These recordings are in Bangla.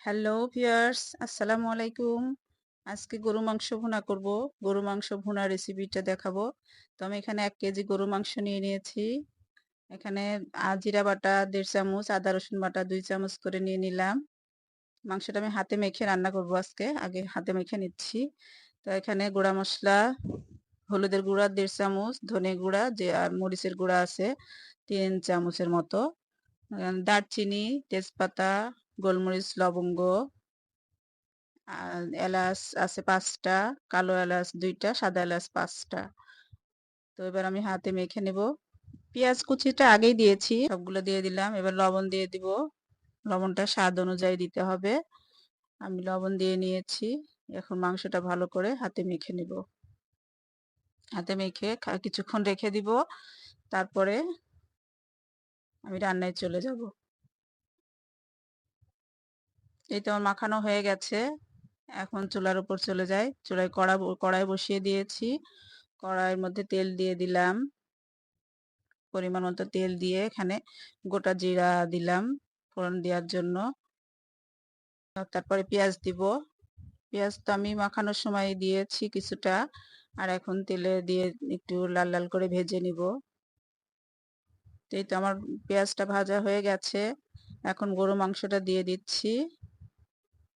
হ্যালো ভিউয়ার্স, আসসালামু আলাইকুম। আজকে গরু মাংস ভুনা করব। গরু মাংস ভুনা রেসিপিটা দেখাবো। তো আমি এখানে ১ কেজি গরু মাংস নিয়ে নিয়েছি। এখানে জিরা বাটা ১.৫ চামচ, আদা রসুন বাটা ২ চামচ করে নিয়ে নিলাম। মাংসটা আমি হাতে মেখে রান্না করব আজকে। আগে হাতে মেখে নিচ্ছি। তো এখানে গুঁড়া মসলা, হলুদের গুঁড়া ১.৫ চামচ, ধনে গুঁড়া আর মরিচের গুঁড়া আছে ৩ চামচের মতো। দারচিনি, তেজপাতা, গোলমরিচ, লবঙ্গ, এলাচ আছে ৫ টা, কালো এলাচ ২ টা, সাদা এলাচ ৫ টা। তো এবার আমি হাতে মেখে নেব। পেঁয়াজ কুচিটা আগেই দিয়েছি, সবগুলো দিয়ে দিলাম। এবার লবণ দিয়ে দিব। লবণটা স্বাদ অনুযায়ী দিতে হবে। আমি লবণ দিয়ে নিয়েছি। এখন মাংসটা ভালো করে হাতে মেখে নেব। হাতে মেখে কিছুক্ষণ রেখে দিব। তারপরে আমি রান্নায় চলে যাব। এই তো আমার মাখানো হয়ে গেছে। এখন চুলার উপর চলে যাই। চুলায় কড়াই বসিয়ে দিয়েছি। কড়াইয়ের মধ্যে তেল দিয়ে দিলাম। পরিমাণ মতো তেল দিয়ে এখানে গোটা জিরা দিলাম ফোড়ন দেওয়ার জন্য। তারপরে পেঁয়াজ দিব। পেঁয়াজ তো আমি মাখানোর সময় দিয়েছি কিছুটা, আর এখন তেলে দিয়ে একটু লাল লাল করে ভেজে নিব। এই তো আমার পেঁয়াজটা ভাজা হয়ে গেছে। এখন গরু মাংসটা দিয়ে দিচ্ছি।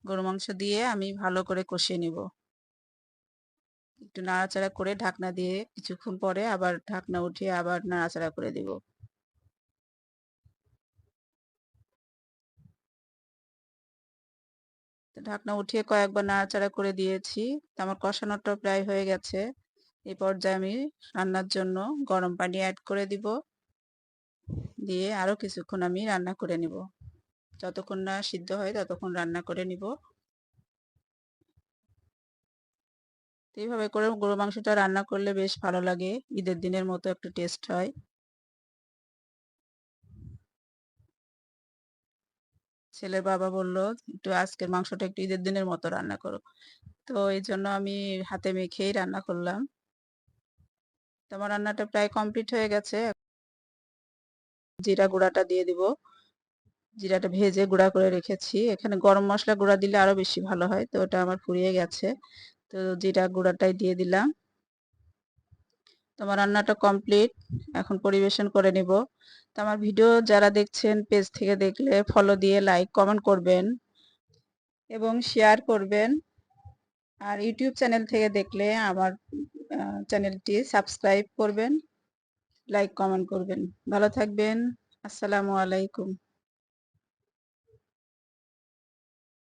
গরু মাংস দিয়ে আমি ভালো করে কষিয়ে নিব। একটু নাড়াচাড়া করে ঢাকনা দিয়ে কিছুক্ষণ পরে আবার ঢাকনা উঠিয়ে আবার নাড়াচাড়া করে দিব। তো ঢাকনা উঠিয়ে কয়েকবার নাড়াচাড়া করে দিয়েছি। তো আমার কষানোটা প্রায় হয়ে গেছে। এই পর্যায়ে আমি রান্নার জন্য গরম পানি অ্যাড করে দিব। দিয়ে আরো কিছুক্ষণ আমি রান্না করে নিব। যতক্ষণ না সিদ্ধ হয় ততক্ষণ রান্না করে নিব। তো এইভাবে করে গরু মাংসটা রান্না করলে বেশ ভালো লাগে। ঈদের দিনের মতো একটা টেস্ট হয়। ছেলের বাবা বলল, একটু আজকের মাংসটা একটু ঈদের দিনের মতো রান্না করো। তো এই জন্য আমি হাতে মেখেই রান্না করলাম। তো আমার রান্নাটা প্রায় কমপ্লিট হয়ে গেছে। জিরা গুঁড়াটা দিয়ে দিব। জিরাটা ভেজে গুঁড়া করে রেখেছি। এখানে গরম মসলা গুঁড়া দিলে আরো বেশি ভালো হয়। তো ওটা আমার ফুরিয়ে গেছে। তো জিরা গুঁড়াটাই দিয়ে দিলাম। তো আমার রান্নাটা কমপ্লিট। এখন পরিবেশন করে নিব। তো আমার ভিডিও যারা দেখছেন পেজ থেকে দেখলে ফলো দিয়ে লাইক কমেন্ট করবেন এবং শেয়ার করবেন। আর ইউটিউব চ্যানেল থেকে দেখলে আমার চ্যানেলটি সাবস্ক্রাইব করবেন, লাইক কমেন্ট করবেন। ভালো থাকবেন। আসসালামু আলাইকুম।